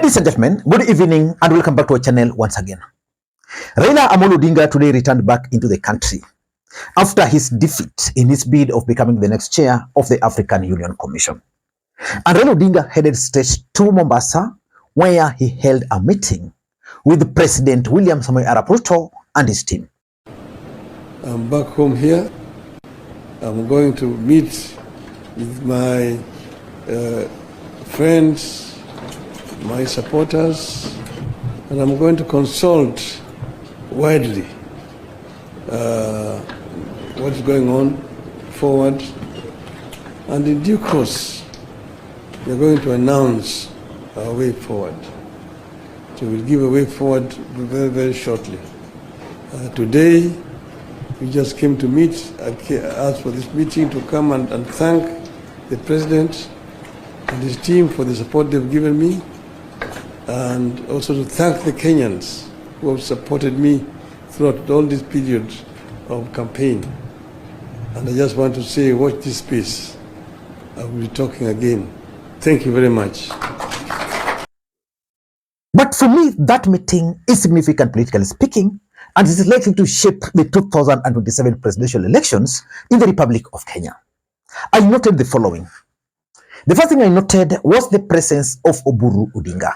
Ladies and gentlemen, good evening and welcome back to our channel once again. Raila Odinga today returned back into the country after his defeat in his bid of becoming the next chair of the African Union Commission. And Raila Odinga headed straight to Mombasa, where he held a meeting with President William Ruto and his team. I'm back home here. I'm going to meet with my friends, my supporters, and I'm going to consult widely what's going on forward, and in due course we're going to announce our way forward. So we'll give a way forward very, very shortly. Today we just came to meet. I asked for this meeting to come and thank the President and his team for the support they've given me, and also to thank the Kenyans who have supported me throughout all this period of campaign. And I just want to say, watch this space. I will be talking again. Thank you very much. But for me, that meeting is significant politically speaking, and it is likely to shape the 2027 presidential elections in the Republic of Kenya. I noted the following. The first thing I noted was the presence of Uhuru Odinga.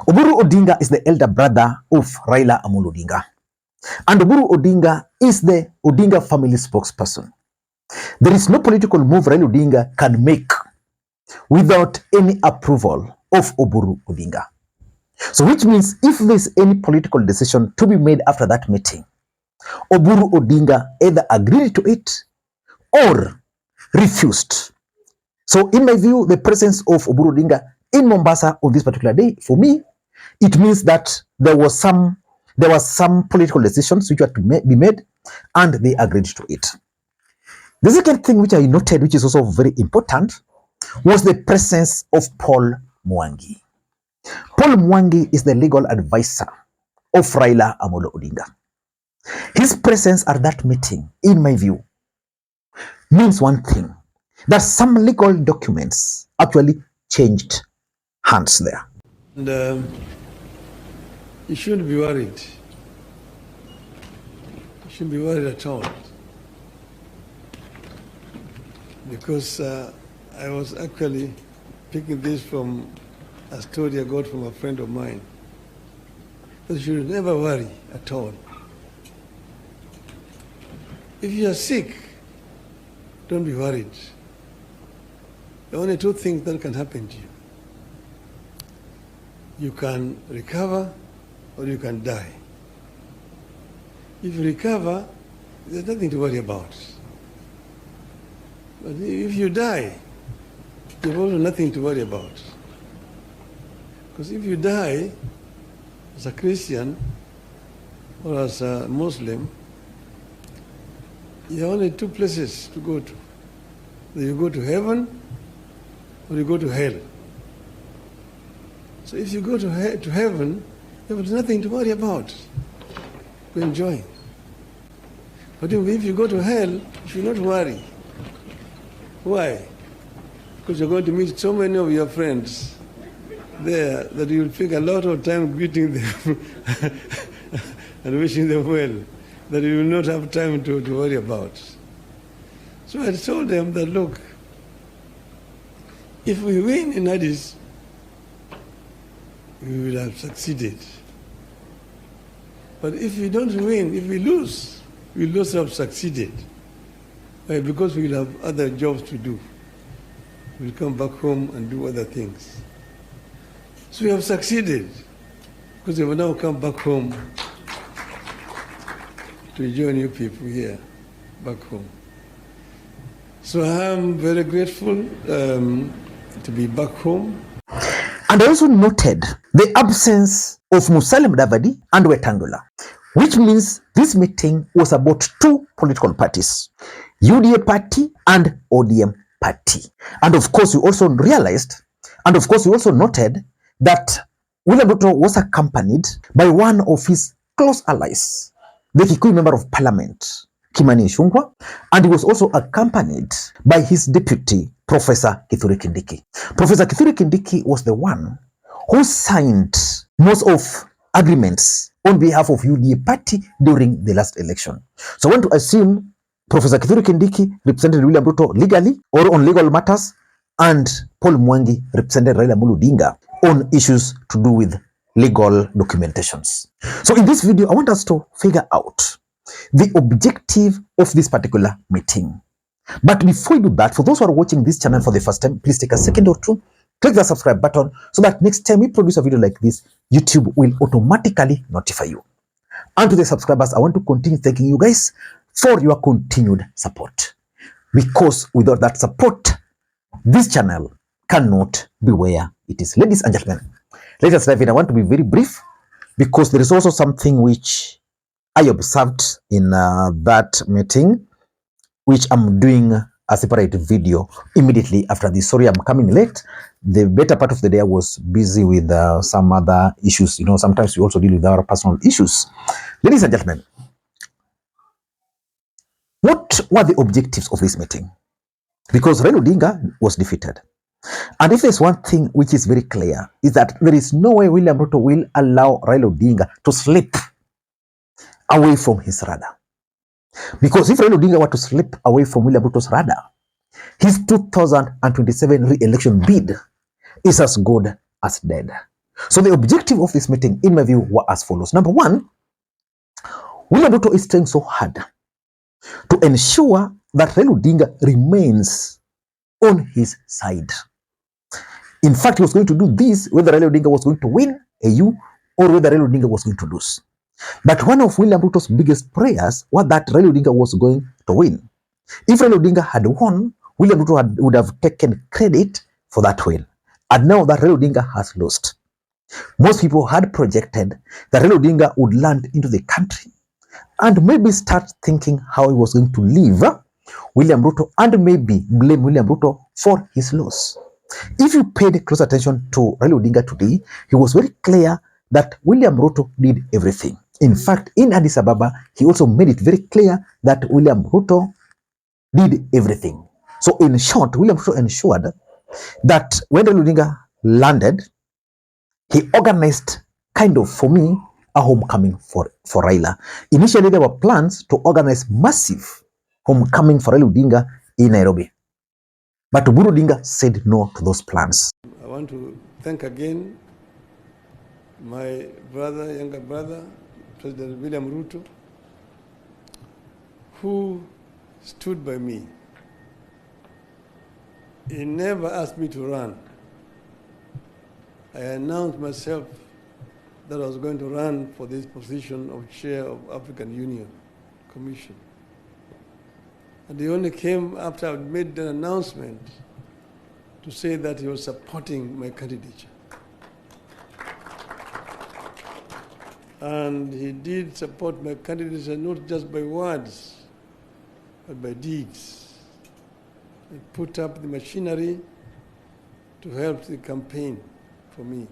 Uhuru Odinga is the elder brother of Raila Odinga. And Uhuru Odinga is the Odinga family spokesperson. There is no political move Raila Odinga can make without any approval of Uhuru Odinga. So which means if there's any political decision to be made after that meeting, Uhuru Odinga either agreed to it or refused. So in my view, the presence of Uhuru Odinga in Mombasa on this particular day, for me, it means that there was some political decisions which were to be made, and they agreed to it. The second thing which I noted, which is also very important, was the presence of Paul Mwangi. Paul Mwangi is the legal advisor of Raila Odinga. His presence at that meeting, in my view, means one thing, that some legal documents actually changed hands there. And you shouldn't be worried. You shouldn't be worried at all. Because I was actually picking this from a story I got from a friend of mine. You should never worry at all. If you are sick, don't be worried. There are only two things that can happen to you. You can recover or you can die. If you recover, there's nothing to worry about. But if you die, there's also nothing to worry about. Because if you die as a Christian or as a Muslim, you have only two places to go to. Either you go to heaven or you go to hell. So if you go to heaven, there is nothing to worry about. You're enjoying. But if you go to hell, you should not worry. Why? Because you're going to meet so many of your friends there that you'll take a lot of time greeting them and wishing them well, that you will not have time to worry about. So I told them that, look, if we win in Addis, we will have succeeded. But if we don't win, if we lose, we will also have succeeded. Why? Because we will have other jobs to do. We'll come back home and do other things. So we have succeeded because we will now come back home to join you people here, back home. So I'm very grateful to be back home. And I also noted the absence of Musalia Mudavadi and Wetangula, which means this meeting was about two political parties, UDA party and ODM party. And of course, we also realized, and of course, we also noted that William Ruto was accompanied by one of his close allies, the Kikuyu member of parliament, Kimani Ichung'wah, and he was also accompanied by his deputy, Professor Kithure Kindiki. Professor Kithure Kindiki was the one who signed most of agreements on behalf of UDA party during the last election. So I want to assume Professor Kithure Kindiki represented William Ruto legally or on legal matters, and Paul Mwangi represented Raila Odinga on issues to do with legal documentations. So in this video, I want us to figure out the objective of this particular meeting. But before we do that, for those who are watching this channel for the first time, please take a second or two, click the subscribe button so that next time we produce a video like this, YouTube will automatically notify you. And to the subscribers, I want to continue thanking you guys for your continued support. Because without that support, this channel cannot be where it is. Ladies and gentlemen, let us dive in. I want to be very brief because there is also something which I observed in that meeting, which I'm doing a separate video immediately after this. Sorry, I'm coming late. The better part of the day I was busy with some other issues. You know, sometimes we also deal with our personal issues. Ladies and gentlemen, what were the objectives of this meeting? Because Raila Odinga was defeated. And if there's one thing which is very clear, is that there is no way William Ruto will allow Raila Odinga to slip away from his radar. Because if Raila Odinga were to slip away from William Ruto's radar, his 2027 re-election bid is as good as dead. So the objective of this meeting, in my view, were as follows. Number one, William Ruto is trying so hard to ensure that Raila Odinga remains on his side. In fact, he was going to do this whether Raila Odinga was going to win AU or whether Raila Odinga was going to lose. But one of William Ruto's biggest prayers was that Raila Odinga was going to win. If Raila Odinga had won, William Ruto would have taken credit for that win. And now that Raila Odinga has lost, most people had projected that Raila Odinga would land into the country and maybe start thinking how he was going to leave William Ruto and maybe blame William Ruto for his loss. If you paid close attention to Raila Odinga today, he was very clear that William Ruto did everything. In fact, in Addis Ababa, he also made it very clear that William Ruto did everything. So in short, William Ruto ensured that when Raila Odinga landed, he organized kind of, for me, a homecoming for Raila. Initially, there were plans to organize massive homecoming for Raila Odinga in Nairobi. But Uhuru Odinga said no to those plans. I want to thank again my brother, younger brother, President William Ruto, who stood by me. He never asked me to run. I announced myself that I was going to run for this position of chair of African Union Commission. And he only came after I made the announcement to say that he was supporting my candidature. And he did support my candidature not just by words, but by deeds. He put up the machinery to help the campaign for me.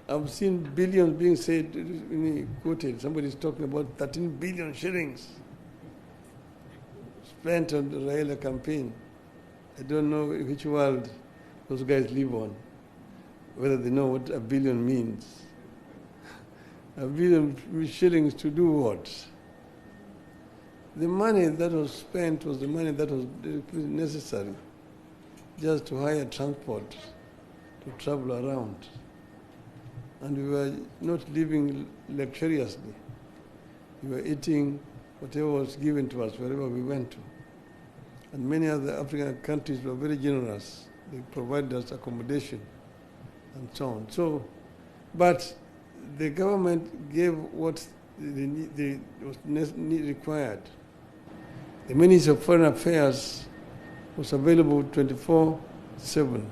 I've seen billions being said, quoted, somebody's talking about 13 billion shillings spent on the Raila campaign. I don't know which world those guys live on, whether they know what a billion means. A billion shillings to do what? The money that was spent was the money that was necessary just to hire transport to travel around. And we were not living luxuriously. We were eating whatever was given to us wherever we went to. And many other African countries were very generous. They provided us accommodation and so on. So, but the government gave what was required. The Ministry of Foreign Affairs was available 24/7.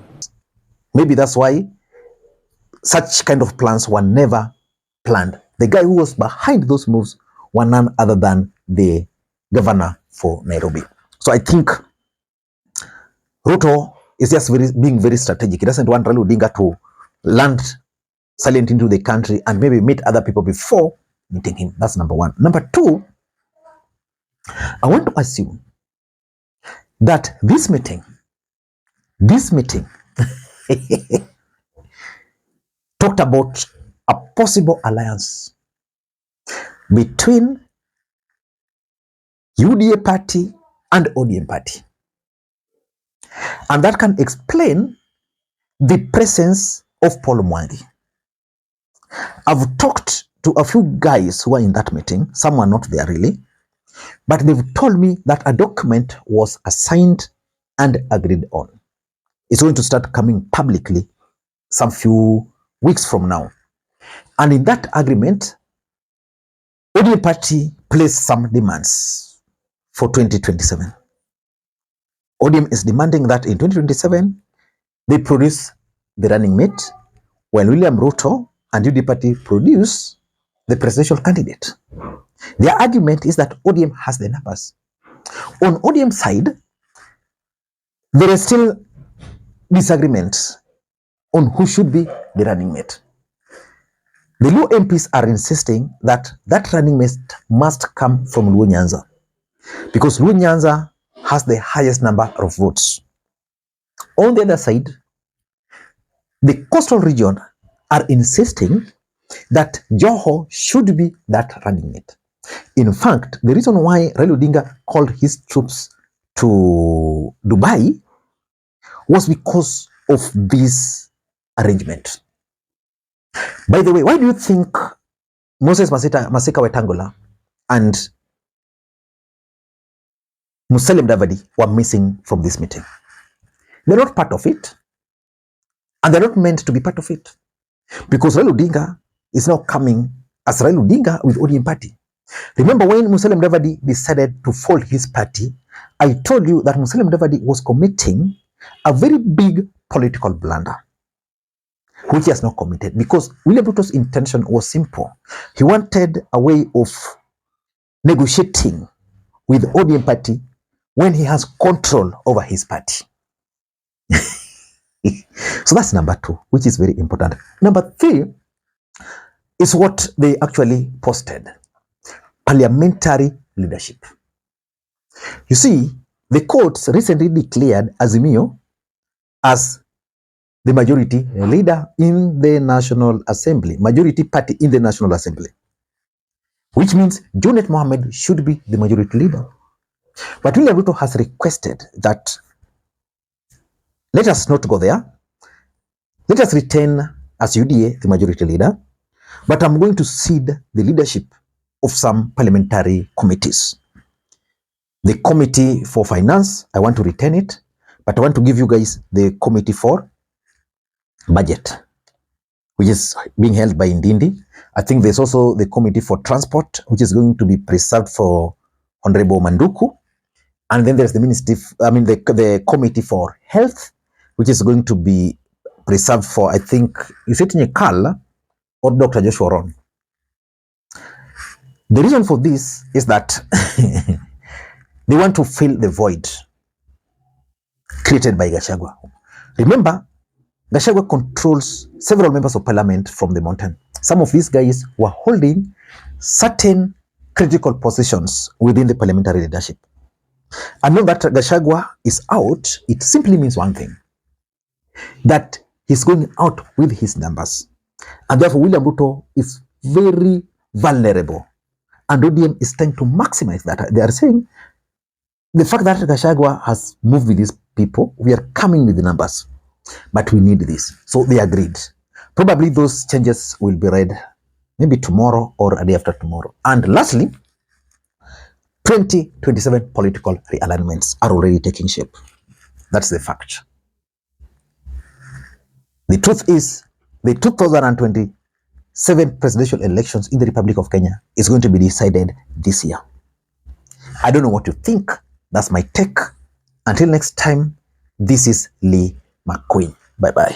Maybe that's why such kind of plans were never planned. The guy who was behind those moves were none other than the governor for Nairobi. So I think Ruto is just being very strategic. He doesn't want Raila Odinga to land silent into the country and maybe meet other people before meeting him. That's number one. Number two, I want to assume that this meeting talked about a possible alliance between UDA party and ODM party. And that can explain the presence of Paul Mwangi. I've talked to a few guys who were in that meeting. Some were not there really, but they've told me that a document was assigned and agreed on. It's going to start coming publicly some few weeks from now. And in that agreement, ODM party placed some demands for 2027. ODM is demanding that in 2027, they produce the running mate, while William Ruto and UDA party produce the presidential candidate. Their argument is that ODM has the numbers. On ODM side, there is still disagreement on who should be the running mate. The Luo MPs are insisting that that running mate must come from Luo Nyanza, because Luo Nyanza has the highest number of votes. On the other side, the coastal region are insisting that Joho should be that running mate. In fact, the reason why Raila Odinga called his troops to Dubai was because of this arrangement. By the way, why do you think Moses Masika Wetangula and Musalia Mudavadi were missing from this meeting? They're not part of it, and they're not meant to be part of it, because Raila Odinga is now coming as Raila Odinga with ODM party. Remember when Musalia Mudavadi decided to fold his party, I told you that Musalia Mudavadi was committing a very big political blunder, which he has not committed, because William Ruto's intention was simple. He wanted a way of negotiating with ODM party when he has control over his party. So that's number two, which is very important. Number three is what they actually posted: parliamentary leadership. You see, the courts recently declared Azimio as the majority leader in the National Assembly, majority party in the National Assembly, which means Junet Mohammed should be the majority leader. But William Ruto has requested that let us not go there. Let us retain as UDA the majority leader, but I'm going to cede the leadership of some parliamentary committees. The committee for finance, I want to retain it, but I want to give you guys the committee for budget, which is being held by Ndindi. I think there's also the committee for transport, which is going to be preserved for Honorable Manduku. And then there's the the committee for health, which is going to be preserved for, I think, is it Nyekal or Dr. Joshua Ron? The reason for this is that they want to fill the void created by Gachagua. Remember, Gachagua controls several members of parliament from the mountain. Some of these guys were holding certain critical positions within the parliamentary leadership. And now that Gachagua is out, it simply means one thing: that he's going out with his numbers. And therefore, William Ruto is very vulnerable. And ODM is trying to maximize that. They are saying the fact that Gachagua has moved with these people, we are coming with the numbers, but we need this. So they agreed. Probably those changes will be read maybe tomorrow or a day after tomorrow. And lastly, 2027 political realignments are already taking shape. That's the fact. The truth is, the 2027 presidential elections in the Republic of Kenya is going to be decided this year. I don't know what you think. That's my take. Until next time, this is Lee Makwiny. Bye-bye.